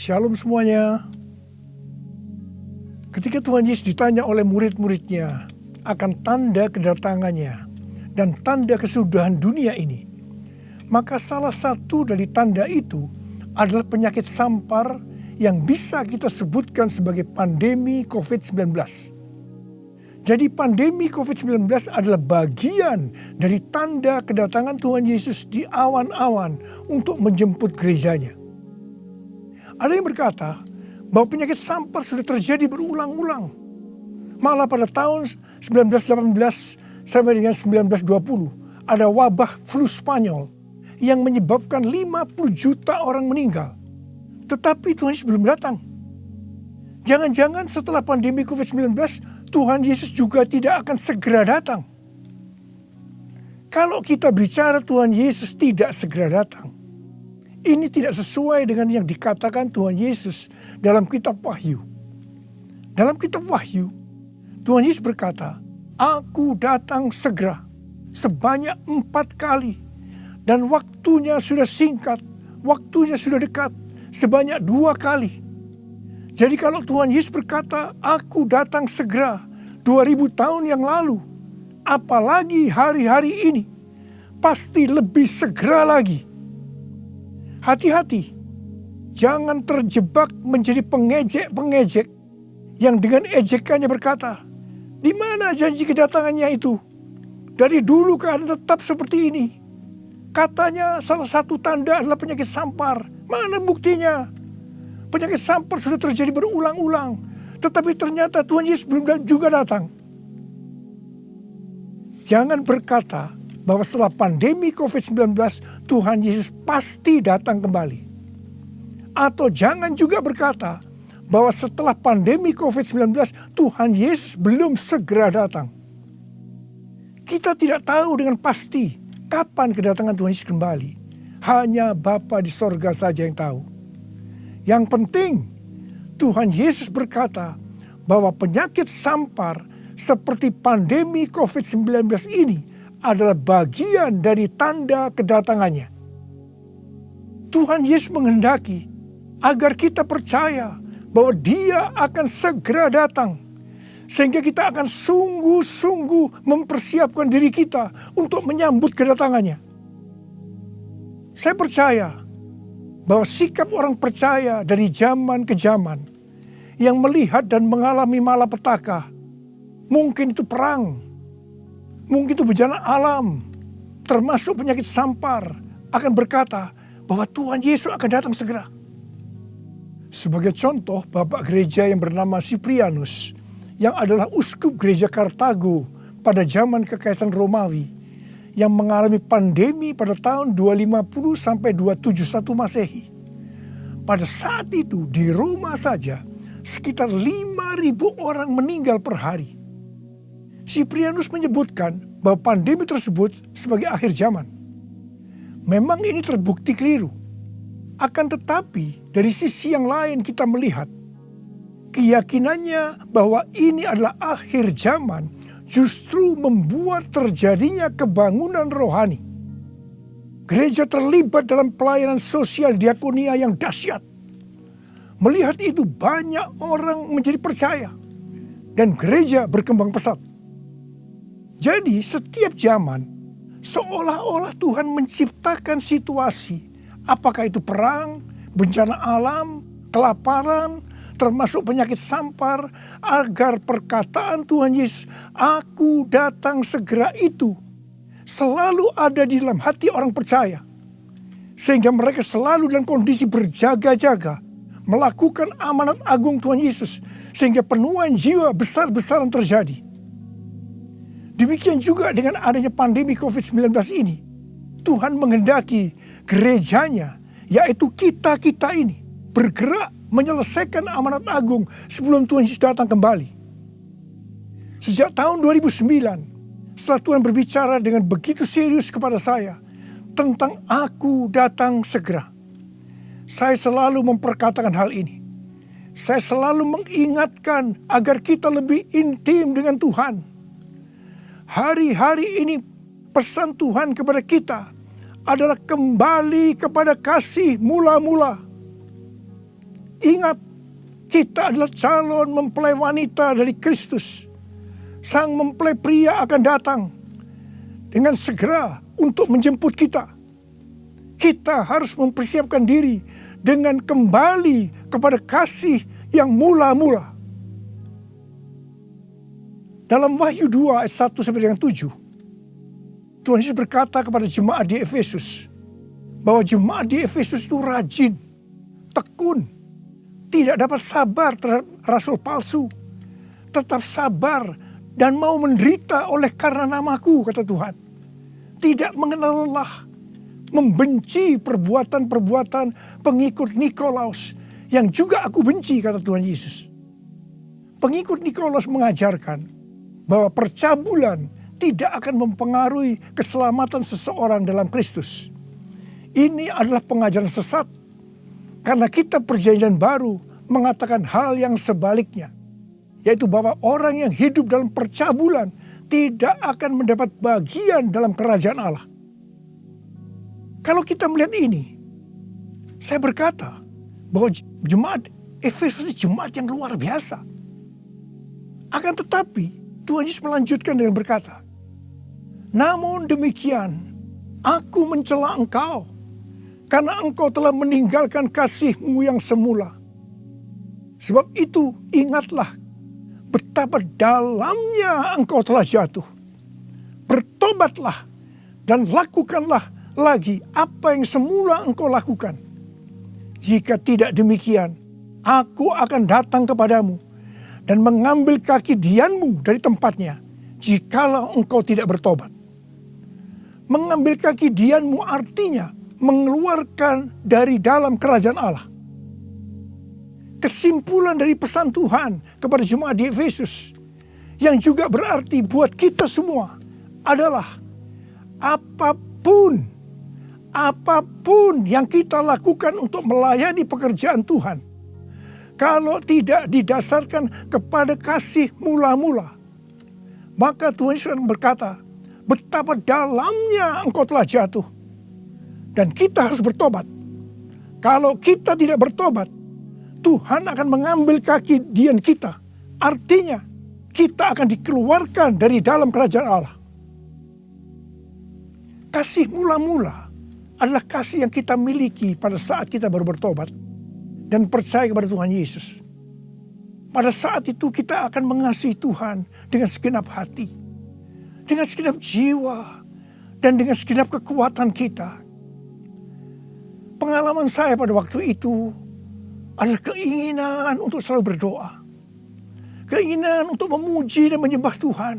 Shalom semuanya. Ketika Tuhan Yesus ditanya oleh murid-muridnya akan tanda kedatangannya dan tanda kesudahan dunia ini, maka salah satu dari tanda itu adalah penyakit sampar yang bisa kita sebutkan sebagai pandemi COVID-19. Jadi pandemi COVID-19 adalah bagian dari tanda kedatangan Tuhan Yesus di awan-awan untuk menjemput gerejanya. Ada yang berkata bahwa penyakit sampar sudah terjadi berulang-ulang. Malah pada tahun 1918 sampai dengan 1920 ada wabah flu Spanyol yang menyebabkan 50 juta orang meninggal. Tetapi Tuhan Yesus belum datang. Jangan-jangan setelah pandemi COVID-19 Tuhan Yesus juga tidak akan segera datang. Kalau kita bicara Tuhan Yesus tidak segera datang, ini tidak sesuai dengan yang dikatakan Tuhan Yesus dalam kitab Wahyu. Dalam kitab Wahyu, Tuhan Yesus berkata, "Aku datang segera," sebanyak 4 kali. Dan waktunya sudah singkat, waktunya sudah dekat, sebanyak 2 kali. Jadi kalau Tuhan Yesus berkata, "Aku datang segera," 2000 tahun yang lalu, apalagi hari-hari ini, pasti lebih segera lagi. Hati-hati, jangan terjebak menjadi pengejek-pengejek yang dengan ejekannya berkata, "Di mana janji kedatangannya itu? Dari dulu keadaan tetap seperti ini. Katanya salah satu tanda adalah penyakit sampar. Mana buktinya? Penyakit sampar sudah terjadi berulang-ulang, tetapi ternyata Tuhan Yesus belum juga datang." Jangan berkata bahwa setelah pandemi COVID-19 Tuhan Yesus pasti datang kembali. Atau jangan juga berkata bahwa setelah pandemi COVID-19 Tuhan Yesus belum segera datang. Kita tidak tahu dengan pasti kapan kedatangan Tuhan Yesus kembali. Hanya Bapa di sorga saja yang tahu. Yang penting Tuhan Yesus berkata bahwa penyakit sampar seperti pandemi COVID-19 ini adalah bagian dari tanda kedatangannya. Tuhan Yesus menghendaki agar kita percaya bahwa Dia akan segera datang. Sehingga kita akan sungguh-sungguh mempersiapkan diri kita untuk menyambut kedatangannya. Saya percaya bahwa sikap orang percaya dari zaman ke zaman yang melihat dan mengalami malapetaka, mungkin itu perang, mungkin itu bencana alam, termasuk penyakit sampar, akan berkata bahwa Tuhan Yesus akan datang segera. Sebagai contoh, Bapak Gereja yang bernama Cyprianus, yang adalah uskup gereja Kartago pada zaman Kekaisaran Romawi, yang mengalami pandemi pada tahun 250 sampai 271 Masehi. Pada saat itu di Roma saja sekitar 5.000 orang meninggal per hari. Cyprianus menyebutkan bahwa pandemi tersebut sebagai akhir zaman. Memang ini terbukti keliru. Akan tetapi dari sisi yang lain kita melihat keyakinannya bahwa ini adalah akhir zaman justru membuat terjadinya kebangunan rohani. Gereja terlibat dalam pelayanan sosial diakonia yang dahsyat. Melihat itu banyak orang menjadi percaya dan gereja berkembang pesat. Jadi setiap zaman seolah-olah Tuhan menciptakan situasi, apakah itu perang, bencana alam, kelaparan, termasuk penyakit sampar, agar perkataan Tuhan Yesus, "Aku datang segera" itu selalu ada di dalam hati orang percaya. Sehingga mereka selalu dalam kondisi berjaga-jaga, melakukan amanat agung Tuhan Yesus, sehingga penuaian jiwa besar-besaran terjadi. Demikian juga dengan adanya pandemi COVID-19 ini, Tuhan menghendaki gerejanya, yaitu kita-kita ini, bergerak menyelesaikan amanat agung sebelum Tuhan Yesus datang kembali. Sejak tahun 2009, setelah Tuhan berbicara dengan begitu serius kepada saya tentang "Aku datang segera", saya selalu memperkatakan hal ini. Saya selalu mengingatkan agar kita lebih intim dengan Tuhan. Hari-hari ini pesan Tuhan kepada kita adalah kembali kepada kasih mula-mula. Ingat, kita adalah calon mempelai wanita dari Kristus. Sang mempelai pria akan datang dengan segera untuk menjemput kita. Kita harus mempersiapkan diri dengan kembali kepada kasih yang mula-mula. Dalam Wahyu 2 ayat 1 sampai dengan 7, Tuhan Yesus berkata kepada jemaat di Efesus, bahwa jemaat di Efesus itu rajin, tekun, tidak dapat sabar terhadap rasul palsu, tetap sabar dan mau menderita oleh karena namaku, kata Tuhan. Tidak mengenal lelah, membenci perbuatan-perbuatan pengikut Nikolaus yang juga aku benci, kata Tuhan Yesus. Pengikut Nikolaus mengajarkan bahwa percabulan tidak akan mempengaruhi keselamatan seseorang dalam Kristus. Ini adalah pengajaran sesat, karena kitab Perjanjian Baru mengatakan hal yang sebaliknya, yaitu bahwa orang yang hidup dalam percabulan tidak akan mendapat bagian dalam kerajaan Allah. Kalau kita melihat ini, saya berkata bahwa jemaat Efesus ini jemaat yang luar biasa. Akan tetapi Tuhan Yesus melanjutkan dengan berkata, namun demikian aku mencela engkau, karena engkau telah meninggalkan kasihmu yang semula. Sebab itu ingatlah betapa dalamnya engkau telah jatuh. Bertobatlah dan lakukanlah lagi apa yang semula engkau lakukan. Jika tidak demikian, aku akan datang kepadamu dan mengambil kaki dianmu dari tempatnya, jikalau engkau tidak bertobat. Mengambil kaki dianmu artinya mengeluarkan dari dalam kerajaan Allah. Kesimpulan dari pesan Tuhan kepada jemaat di Efesus, yang juga berarti buat kita semua, adalah apapun yang kita lakukan untuk melayani pekerjaan Tuhan, kalau tidak didasarkan kepada kasih mula-mula, maka Tuhan Yesus berkata, betapa dalamnya engkau telah jatuh. Dan kita harus bertobat. Kalau kita tidak bertobat, Tuhan akan mengambil kaki dian kita. Artinya, kita akan dikeluarkan dari dalam kerajaan Allah. Kasih mula-mula adalah kasih yang kita miliki pada saat kita baru bertobat dan percaya kepada Tuhan Yesus. Pada saat itu kita akan mengasihi Tuhan dengan segenap hati, dengan segenap jiwa, dan dengan segenap kekuatan kita. Pengalaman saya pada waktu itu adalah keinginan untuk selalu berdoa. Keinginan untuk memuji dan menyembah Tuhan.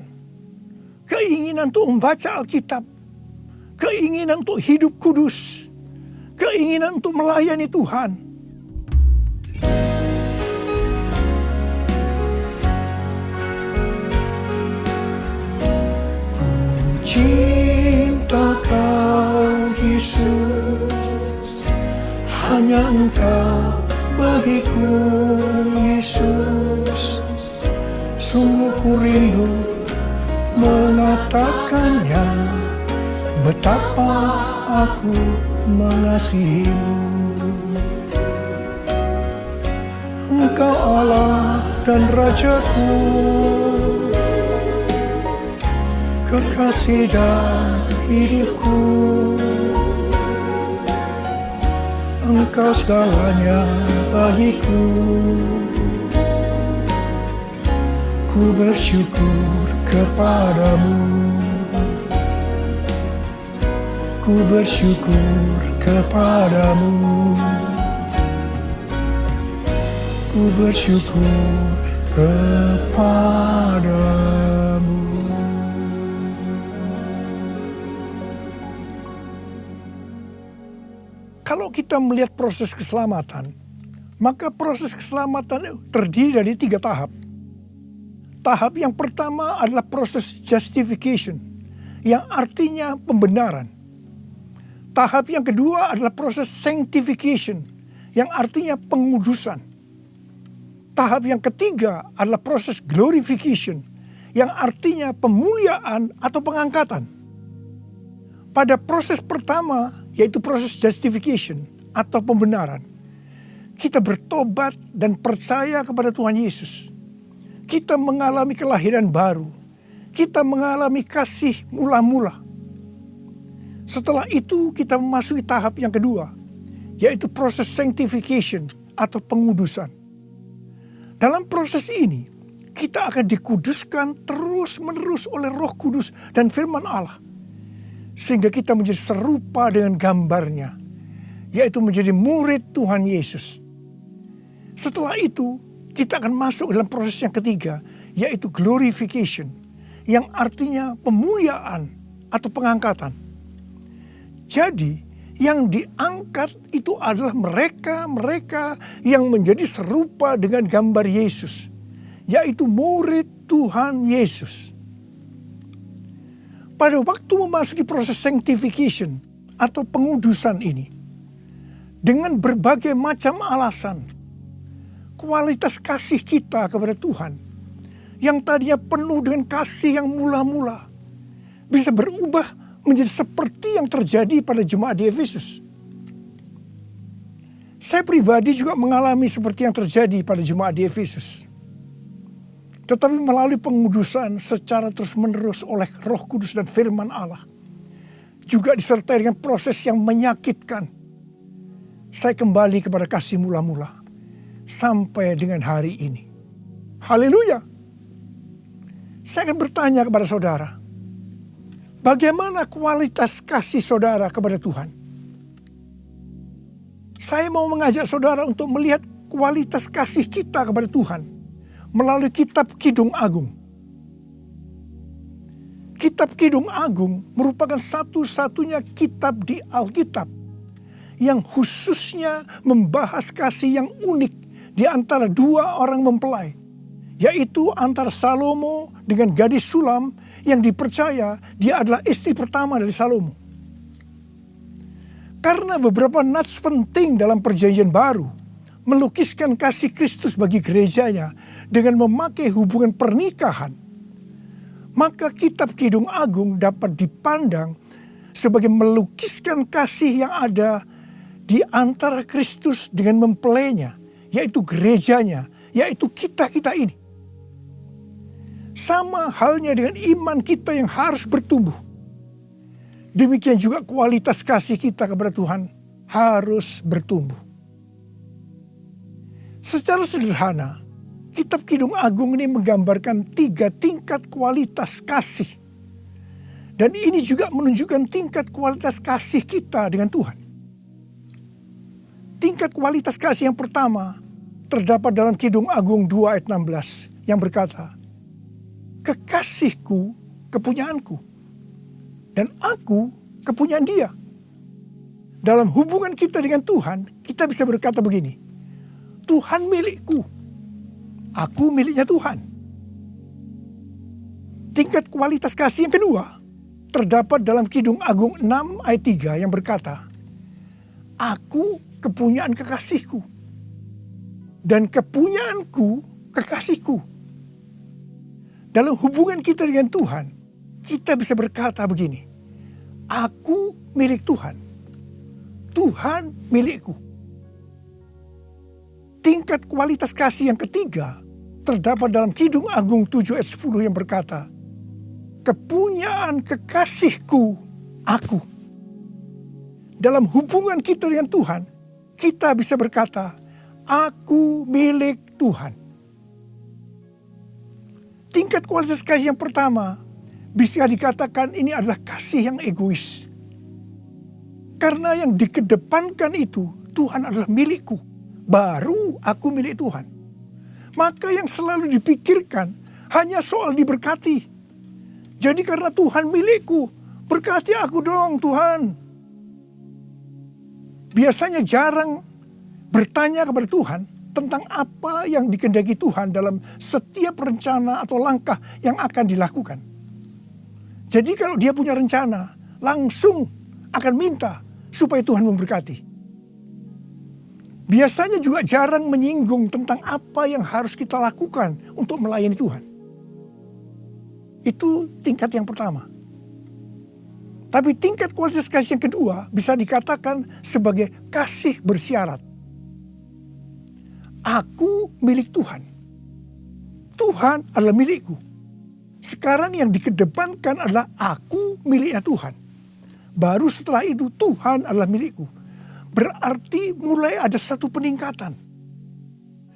Keinginan untuk membaca Alkitab. Keinginan untuk hidup kudus. Keinginan untuk melayani Tuhan. Ku cinta Kau Yesus, hanya Engkau bagiku Yesus. Sungguh ku rindu mengatakannya, betapa aku mengasihimu. Engkau Allah dan Rajaku, kekasih dan hidupku. Engkau segalanya bagiku. Ku bersyukur kepadamu. Ku bersyukur kepadamu. Ku bersyukur kepadamu. Kalau kita melihat proses keselamatan, maka proses keselamatan terdiri dari 3 tahap. Tahap yang pertama adalah proses justification, yang artinya pembenaran. Tahap yang kedua adalah proses sanctification, yang artinya pengudusan. Tahap yang ketiga adalah proses glorification, yang artinya pemuliaan atau pengangkatan. Pada proses pertama, yaitu proses justification atau pembenaran, kita bertobat dan percaya kepada Tuhan Yesus, kita mengalami kelahiran baru, kita mengalami kasih mula-mula. Setelah itu kita memasuki tahap yang kedua, yaitu proses sanctification atau pengudusan. Dalam proses ini, kita akan dikuduskan terus-menerus oleh Roh Kudus dan firman Allah. Sehingga kita menjadi serupa dengan gambarnya, yaitu menjadi murid Tuhan Yesus. Setelah itu, kita akan masuk dalam proses yang ketiga, yaitu glorification, yang artinya pemuliaan atau pengangkatan. Jadi, yang diangkat itu adalah mereka yang menjadi serupa dengan gambar Yesus, yaitu murid Tuhan Yesus. Pada waktu memasuki proses sanctification atau pengudusan ini, dengan berbagai macam alasan, kualitas kasih kita kepada Tuhan yang tadinya penuh dengan kasih yang mula-mula bisa berubah menjadi seperti yang terjadi pada jemaat di Efesus. Saya pribadi juga mengalami seperti yang terjadi pada jemaat di Efesus. Tetapi melalui pengudusan secara terus-menerus oleh Roh Kudus dan firman Allah, juga disertai dengan proses yang menyakitkan, saya kembali kepada kasih mula-mula sampai dengan hari ini. Haleluya. Saya akan bertanya kepada saudara, bagaimana kualitas kasih saudara kepada Tuhan? Saya mau mengajak saudara untuk melihat kualitas kasih kita kepada Tuhan melalui kitab Kidung Agung. Kitab Kidung Agung merupakan satu-satunya kitab di Alkitab yang khususnya membahas kasih yang unik di antara dua orang mempelai, yaitu antara Salomo dengan gadis Sulam yang dipercaya dia adalah istri pertama dari Salomo. Karena beberapa nats penting dalam perjanjian baru melukiskan kasih Kristus bagi gerejanya dengan memakai hubungan pernikahan, maka kitab Kidung Agung dapat dipandang sebagai melukiskan kasih yang ada di antara Kristus dengan mempelainya, yaitu gerejanya, yaitu kita-kita ini. Sama halnya dengan iman kita yang harus bertumbuh. Demikian juga kualitas kasih kita kepada Tuhan harus bertumbuh. Secara sederhana, kitab Kidung Agung ini menggambarkan 3 tingkat kualitas kasih. Dan ini juga menunjukkan tingkat kualitas kasih kita dengan Tuhan. Tingkat kualitas kasih yang pertama terdapat dalam Kidung Agung 2 ayat 16 yang berkata, "Kekasihku, kepunyaanku, dan aku kepunyaan dia." Dalam hubungan kita dengan Tuhan, kita bisa berkata begini, Tuhan milikku, aku miliknya Tuhan. Tingkat kualitas kasih yang kedua terdapat dalam Kidung Agung 6 ayat 3 yang berkata, "Aku kepunyaan kekasihku, dan kepunyaanku kekasihku." Dalam hubungan kita dengan Tuhan, kita bisa berkata begini, aku milik Tuhan, Tuhan milikku. Tingkat kualitas kasih yang ketiga terdapat dalam Kidung Agung 7 ayat 10 yang berkata, "Kepunyaan kekasihku, aku." Dalam hubungan kita dengan Tuhan, kita bisa berkata, aku milik Tuhan. Tingkat kualitas kasih yang pertama bisa dikatakan ini adalah kasih yang egois. Karena yang dikedepankan itu, Tuhan adalah milikku, baru aku milik Tuhan. Maka yang selalu dipikirkan hanya soal diberkati. Jadi karena Tuhan milikku, berkati aku dong Tuhan. Biasanya jarang bertanya kepada Tuhan tentang apa yang dikehendaki Tuhan dalam setiap rencana atau langkah yang akan dilakukan. Jadi kalau dia punya rencana, langsung akan minta supaya Tuhan memberkati. Biasanya juga jarang menyinggung tentang apa yang harus kita lakukan untuk melayani Tuhan. Itu tingkat yang pertama. Tapi tingkat kualitas kasih yang kedua bisa dikatakan sebagai kasih bersyarat. Aku milik Tuhan. Tuhan adalah milikku. Sekarang yang dikedepankan adalah aku miliknya Tuhan. Baru setelah itu Tuhan adalah milikku. Berarti mulai ada satu peningkatan.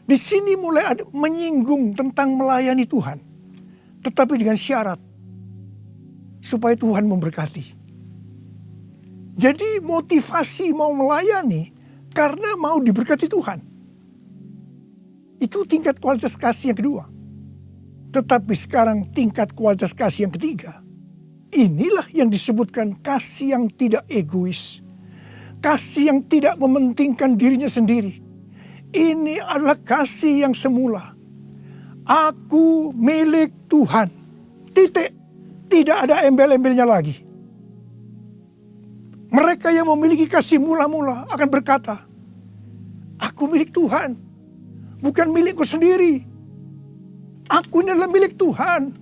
Di sini mulai ada menyinggung tentang melayani Tuhan. Tetapi dengan syarat. Supaya Tuhan memberkati. Jadi motivasi mau melayani karena mau diberkati Tuhan. Itu tingkat kualitas kasih yang kedua. Tetapi sekarang tingkat kualitas kasih yang ketiga. Inilah yang disebutkan kasih yang tidak egois. Kasih yang tidak mementingkan dirinya sendiri. Ini adalah kasih yang semula. Aku milik Tuhan. Titik. Tidak ada embel-embelnya lagi. Mereka yang memiliki kasih mula-mula akan berkata, aku milik Tuhan. Bukan milikku sendiri. Aku ini adalah milik Tuhan.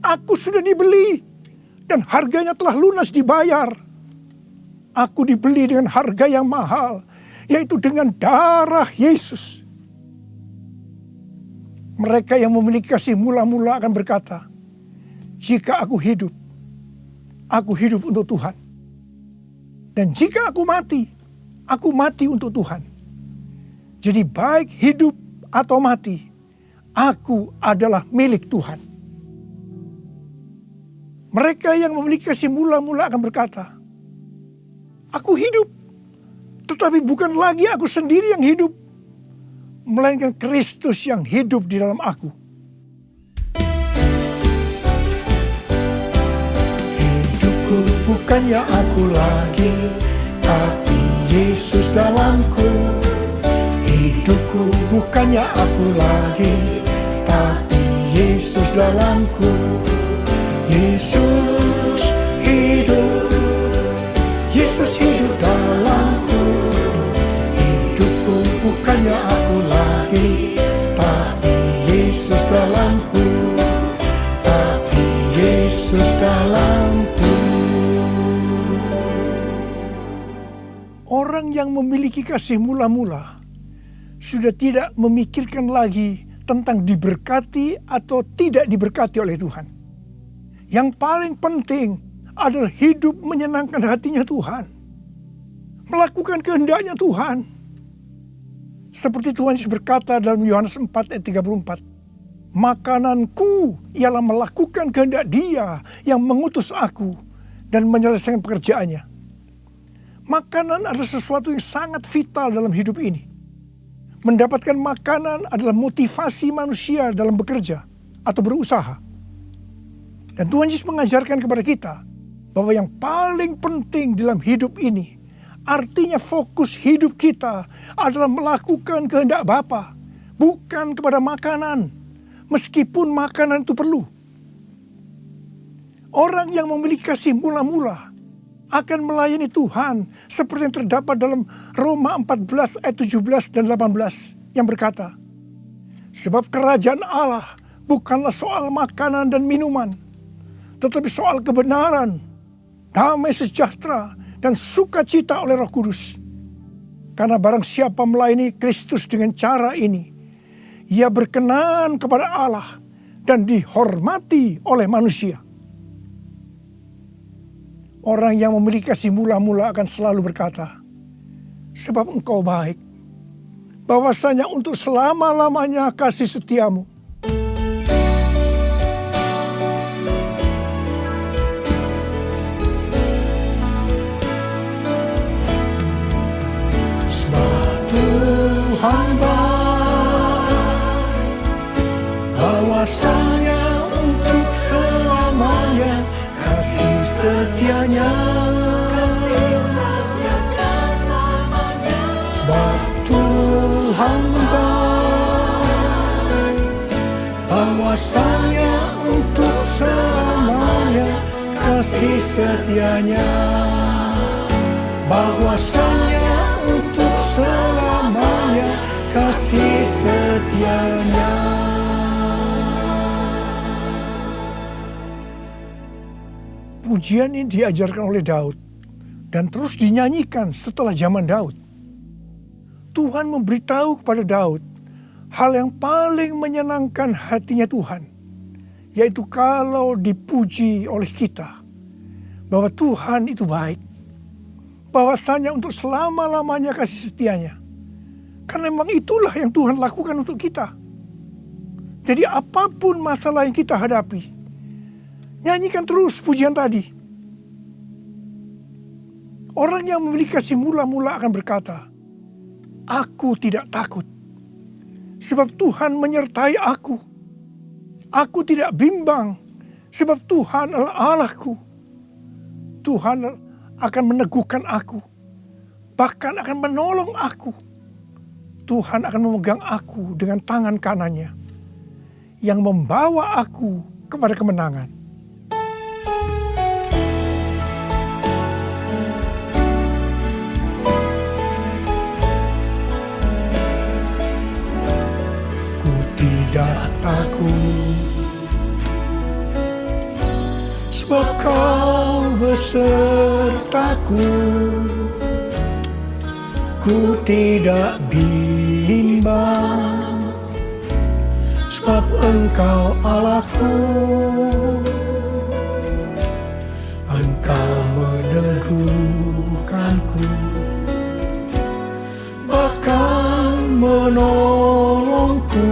Aku sudah dibeli. Dan harganya telah lunas dibayar. Aku dibeli dengan harga yang mahal. Yaitu dengan darah Yesus. Mereka yang memiliki kasih mula-mula akan berkata, jika aku hidup untuk Tuhan. Dan jika aku mati untuk Tuhan. Jadi baik hidup atau mati, aku adalah milik Tuhan. Mereka yang memiliki kasih mula-mula akan berkata, aku hidup, tetapi bukan lagi aku sendiri yang hidup, melainkan Kristus yang hidup di dalam aku. Hidupku bukannya aku lagi, tapi Yesus dalamku. Hidupku bukannya aku lagi, tapi Yesus dalamku. Yesus hidup, Yesus hidup dalamku. Hidupku bukannya aku lagi, tapi Yesus dalamku. Tapi Yesus dalamku. Orang yang memiliki kasih mula-mula sudah tidak memikirkan lagi tentang diberkati atau tidak diberkati oleh Tuhan. Yang paling penting adalah hidup menyenangkan hatinya Tuhan. Melakukan kehendaknya Tuhan. Seperti Tuhan Yesus berkata dalam Yohanes 4 ayat 34. Makananku ialah melakukan kehendak Dia yang mengutus aku dan menyelesaikan pekerjaannya. Makanan adalah sesuatu yang sangat vital dalam hidup ini. Mendapatkan makanan adalah motivasi manusia dalam bekerja atau berusaha. Dan Tuhan Yesus mengajarkan kepada kita bahwa yang paling penting dalam hidup ini, artinya fokus hidup kita adalah melakukan kehendak Bapa, bukan kepada makanan, meskipun makanan itu perlu. Orang yang memiliki kasih mula-mula akan melayani Tuhan seperti yang terdapat dalam Roma 14 ayat 17 dan 18 yang berkata, sebab kerajaan Allah bukanlah soal makanan dan minuman, tetapi soal kebenaran, damai sejahtera, dan sukacita oleh Roh Kudus. Karena barang siapa melayani Kristus dengan cara ini, ia berkenan kepada Allah dan dihormati oleh manusia. Orang yang memiliki kasih mula-mula akan selalu berkata, sebab engkau baik, bahwasanya untuk selama-lamanya kasih setiamu. Hamba bahwasanya untuk selamanya kasih setianya. Sebab Tuhan bahwasanya untuk selamanya kasih setianya. Bahwasanya untuk selamanya kasih setianya. Pujian ini diajarkan oleh Daud dan terus dinyanyikan setelah zaman Daud. Tuhan memberitahu kepada Daud hal yang paling menyenangkan hatinya Tuhan, yaitu kalau dipuji oleh kita, bahwa Tuhan itu baik, bahwasanya untuk selama-lamanya kasih setianya. Karena memang itulah yang Tuhan lakukan untuk kita. Jadi apapun masalah yang kita hadapi, nyanyikan terus pujian tadi. Orang yang memiliki kasih mula-mula akan berkata, aku tidak takut. Sebab Tuhan menyertai aku. Aku tidak bimbang. Sebab Tuhan adalah Allahku. Tuhan akan meneguhkan aku. Bahkan akan menolong aku. Tuhan akan memegang aku dengan tangan kanannya. Yang membawa aku kepada kemenangan. Tidak takut, sebab kau besertaku. Ku tidak bimbang, sebab Engkau Allahku. Engkau meneguhkanku, bahkan menolongku.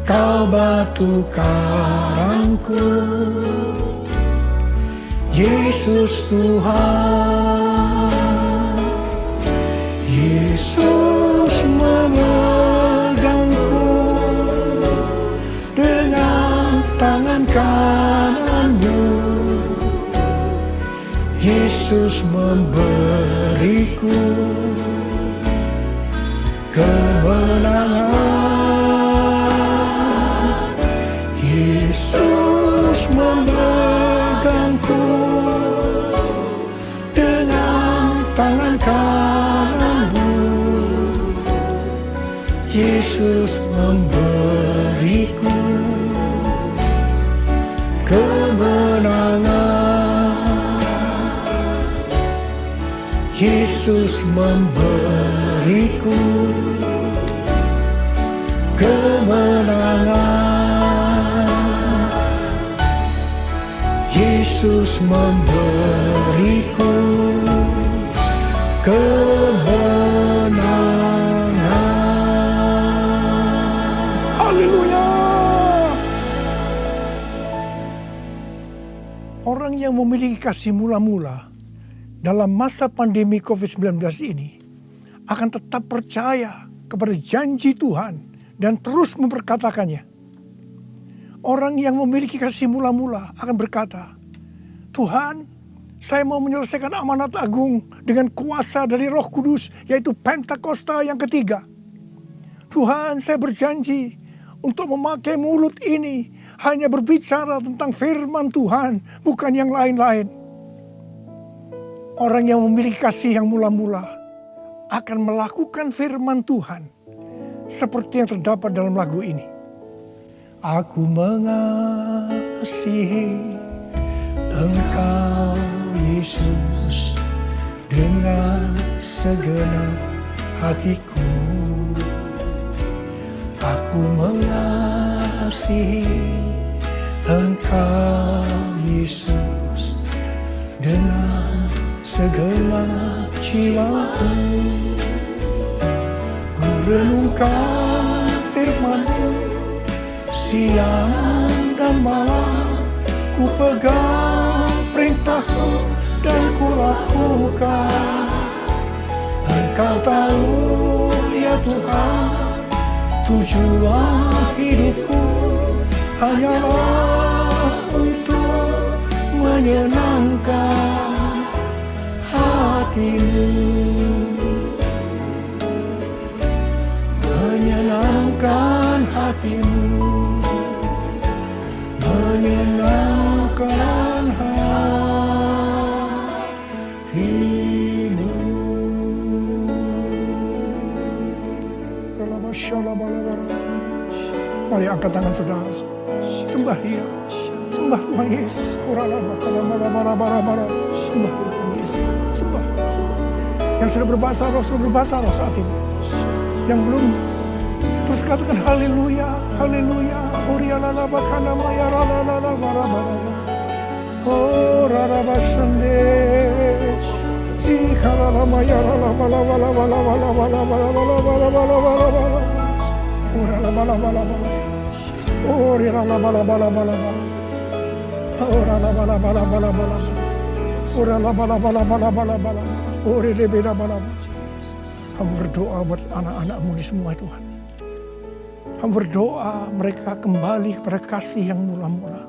Kau batu karangku, Yesus Tuhan. Yesus memegangku dengan tangan kanan-Mu. Yesus memberiku kemenangan. Yesus memegangku dengan tangan kanan-Mu. Yesus memberiku kemenangan. Yesus memberiku kemenangan. Yesus memberiku kemenangan. Haleluya. Orang yang memiliki kasih mula-mula dalam masa pandemi COVID-19 ini akan tetap percaya kepada janji Tuhan dan terus memperkatakannya. Orang yang memiliki kasih mula-mula akan berkata, Tuhan, saya mau menyelesaikan amanat agung dengan kuasa dari Roh Kudus, yaitu Pentakosta yang ketiga. Tuhan, saya berjanji untuk memakai mulut ini hanya berbicara tentang firman Tuhan, bukan yang lain-lain. Orang yang memiliki kasih yang mula-mula akan melakukan firman Tuhan seperti yang terdapat dalam lagu ini. Aku mengasihi Engkau Yesus dengan segenap hatiku. Aku mengasihi Engkau Yesus dengan segenap jiwaku. Ku renungkan firman-Mu siang dan malam, ku pegang perintah-Mu dan ku lakukan. Engkau tahu ya Tuhan, tujuan hidupku hanyalah untuk menyenangkan hati-Mu. Menyenangkan hati-Mu, menyenangkan hati-Mu. Mari angkat tangan saudara, sembah Dia, sembah Tuhan Yesus. Sembah Tuhan Yesus, sembah. Yang sudah berbahasa roh saat ini. Yang belum, terus katakan haleluya, haleluya. Orialala bakana maya ralala barabara. Oh rarabasande. Ikarala maya rala bala bala bala bala bala bala bala bala bala bala bala. Orala bala bala bala. Orialala bala bala bala bala. Orala bala bala bala bala. Orala bala bala bala bala bala. Orele beda bala bala. Hamba berdoa buat anak-anak-Mu ini semua Tuhan. Hamba berdoa mereka kembali kepada kasih yang mula-mula.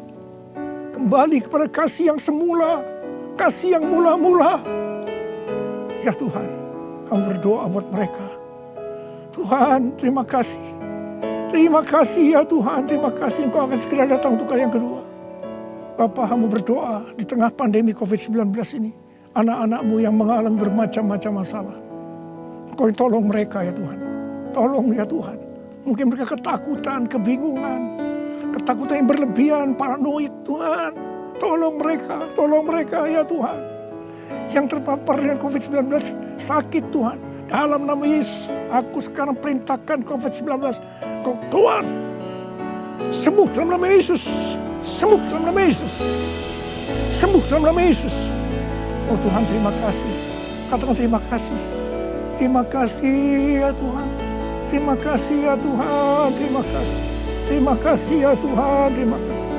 Kembali kepada kasih yang semula. Kasih yang mula-mula. Ya Tuhan, hamba berdoa buat mereka. Tuhan, terima kasih. Terima kasih ya Tuhan, terima kasih Engkau akan segera datang untuk kali yang kedua. Bapa, hamba berdoa di tengah pandemi COVID-19 ini. Anak-anak-Mu yang mengalami bermacam-macam masalah. Engkau yang tolong mereka ya Tuhan. Tolong ya Tuhan. Mungkin mereka ketakutan, kebingungan. Ketakutan yang berlebihan, paranoid Tuhan. Tolong mereka ya Tuhan. Yang terpapar dengan COVID-19 sakit Tuhan. Dalam nama Yesus, aku sekarang perintahkan COVID-19. Kau keluar. Sembuh dalam nama Yesus. Sembuh dalam nama Yesus. Sembuh dalam nama Yesus. Oh Tuhan, terima kasih. Katakan terima kasih. Terima kasih ya Tuhan. Terima kasih ya Tuhan. Terima kasih. Terima kasih ya Tuhan. Terima kasih.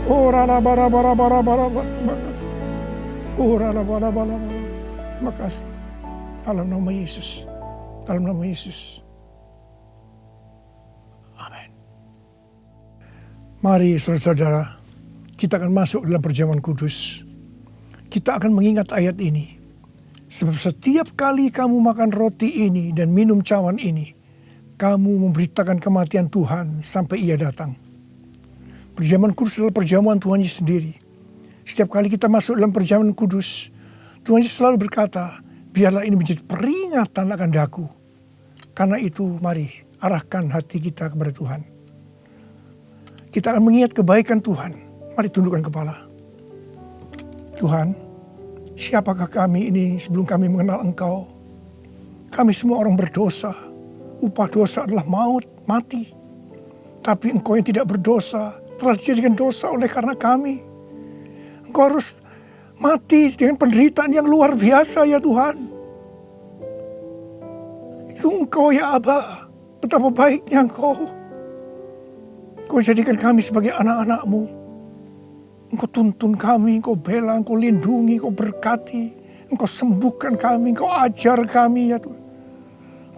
Oh rala bara bara bara bara. Terima kasih. Oh rala bara bara bara. Terima kasih. Dalam nama Yesus. Dalam nama Yesus. Amin. Mari saudara-saudara, kita akan masuk dalam perjamuan kudus. Kita akan mengingat ayat ini. Sebab setiap kali kamu makan roti ini dan minum cawan ini, kamu memberitakan kematian Tuhan sampai Ia datang. Perjamuan kudus adalah perjamuan Tuhan Yesus sendiri. Setiap kali kita masuk dalam perjamuan kudus, Tuhan Yesus selalu berkata, biarlah ini menjadi peringatan akan daku. Karena itu mari arahkan hati kita kepada Tuhan. Kita akan mengingat kebaikan Tuhan. Mari tundukkan kepala. Tuhan, siapakah kami ini sebelum kami mengenal Engkau? Kami semua orang berdosa. Upah dosa adalah maut, mati. Tapi Engkau yang tidak berdosa telah dijadikan dosa oleh karena kami. Engkau harus mati dengan penderitaan yang luar biasa ya Tuhan. Itu Engkau ya Aba. Betapa baiknya Engkau. Engkau jadikan kami sebagai anak-anak-Mu. Engkau tuntun kami, Engkau bela, Engkau lindungi, Engkau berkati. Engkau sembuhkan kami, Engkau ajar kami ya Tuhan.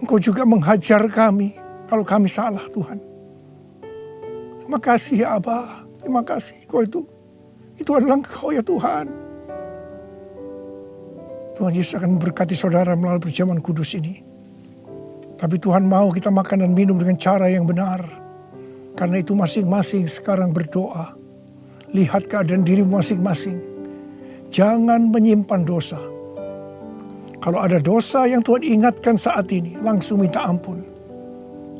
Engkau juga menghajar kami kalau kami salah Tuhan. Terima kasih ya Aba. Terima kasih Engkau itu adalah Engkau ya Tuhan. Tuhan Yesus akan memberkati saudara melalui perjamuan kudus ini. Tapi Tuhan mau kita makan dan minum dengan cara yang benar. Karena itu masing-masing sekarang berdoa. Lihat keadaan dirimu masing-masing. Jangan menyimpan dosa. Kalau ada dosa yang Tuhan ingatkan saat ini, langsung minta ampun.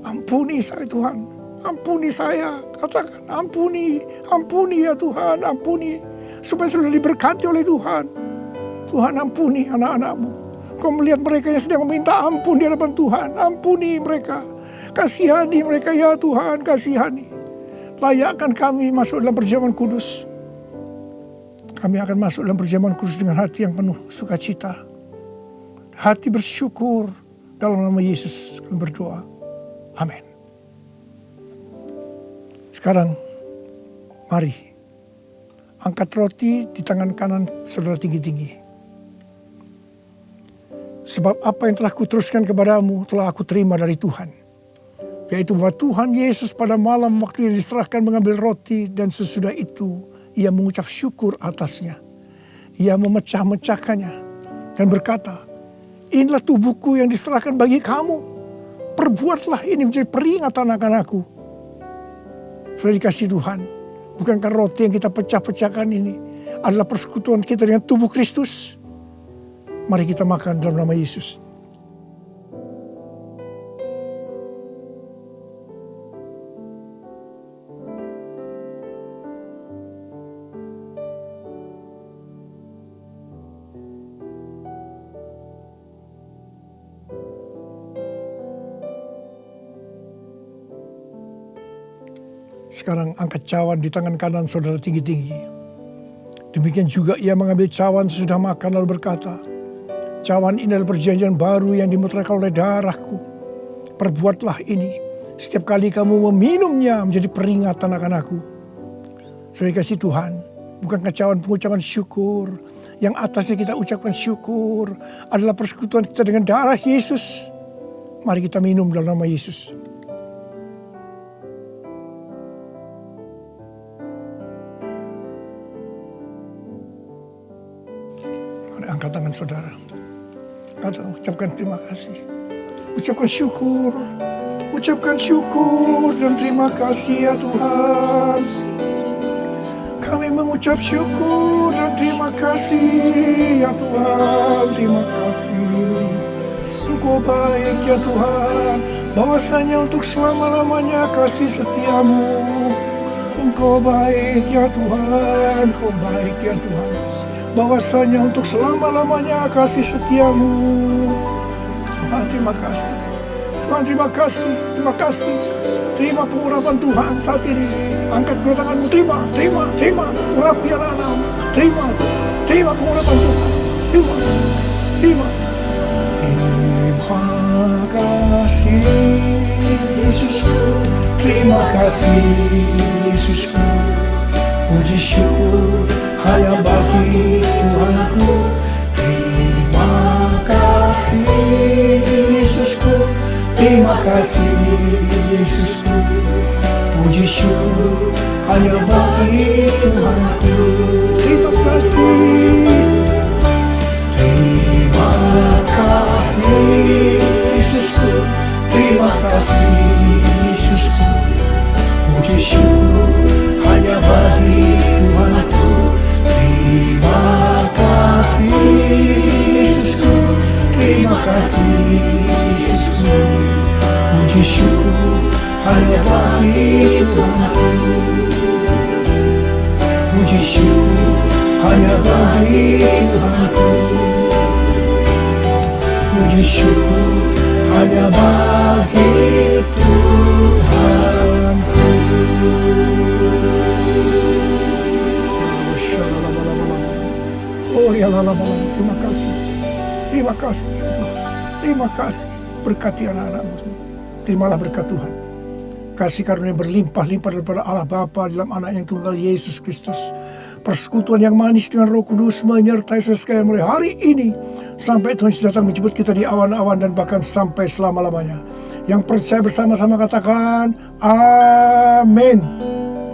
Ampuni saya Tuhan. Ampuni saya. Katakan ampuni. Ampuni ya Tuhan. Ampuni. Supaya sudah diberkati oleh Tuhan. Tuhan ampuni anak-anak-Mu. Kau melihat mereka yang sedang meminta ampun di hadapan Tuhan. Ampuni mereka. Kasihani mereka ya Tuhan. Kasihani. Layakkan kami masuk dalam perjamuan kudus. Kami akan masuk dalam perjamuan kudus dengan hati yang penuh sukacita. Hati bersyukur. Dalam nama Yesus kami berdoa. Amin. Sekarang, mari. Angkat roti di tangan kanan saudara tinggi-tinggi. Sebab apa yang telah kuteruskan kepadamu telah aku terima dari Tuhan. Yaitu bahwa Tuhan Yesus pada malam waktu ia diserahkan mengambil roti dan sesudah itu ia mengucap syukur atasnya. Ia memecah-mecahkannya dan berkata, inilah tubuhku yang diserahkan bagi kamu. Perbuatlah ini menjadi peringatan akan aku. Sudah dikasih Tuhan. Bukankah roti yang kita pecah-pecahkan ini adalah persekutuan kita dengan tubuh Kristus? Mari kita makan dalam nama Yesus. Sekarang angkat cawan di tangan kanan saudara tinggi-tinggi. Demikian juga ia mengambil cawan sesudah makan lalu berkata, cawan ini adalah perjanjian baru yang dimeteraikan oleh darahku. Perbuatlah ini setiap kali kamu meminumnya menjadi peringatan akan aku. Saudara kasih Tuhan, bukankah cawan pengucapan syukur yang atasnya kita ucapkan syukur adalah persekutuan kita dengan darah Yesus. Mari kita minum dalam nama Yesus. Mari angkat tangan saudara. Ucapkan terima kasih. Ucapkan syukur. Ucapkan syukur dan terima kasih ya Tuhan. Kami mengucap syukur dan terima kasih ya Tuhan. Terima kasih. Engkau baik ya Tuhan. Bahwasanya untuk selama-lamanya kasih setiamu. Engkau baik ya Tuhan. Engkau baik ya Tuhan. Bahwasanya untuk selama-lamanya kasih setiamu. Tuhan terima kasih. Tuhan terima kasih. Terima kasih. Terima pengurapan Tuhan saat ini. Angkat kedua tanganmu, terima urapi anak-anakmu, terima pengurapan Tuhan, terima kasih Yesusku, terima kasih Yesusku, puji syukur hanya bagi Tuhanku, terima kasih Yesusku, terima kasih Yesusku. Puji syukur hanya bagi Tuhanku. Terima kasih. Terima kasih Yesusku. Terima kasih Yesusku. Puji syukur hanya bagi Tuhanku. Terima kasih Yesusku. Terima kasih Yesusku. Puji syukur hanya bagi Tuhanku. Puji syukur hanya bagi Tuhanku. Puji syukur hanya bagi Tuhanku. Oh ya Allah, terima kasih. Terima kasih. Terima kasih. Berkati anak-anakmu. Terimalah berkat Tuhan. Kasih karunia berlimpah-limpah daripada Allah Bapa dalam anak yang tunggal Yesus Kristus. Persekutuan yang manis dengan Roh Kudus menyertai saudara sekalian mulai hari ini sampai Tuhan Yesus datang menjemput kita di awan-awan dan bahkan sampai selama-lamanya. Yang percaya bersama-sama katakan amin.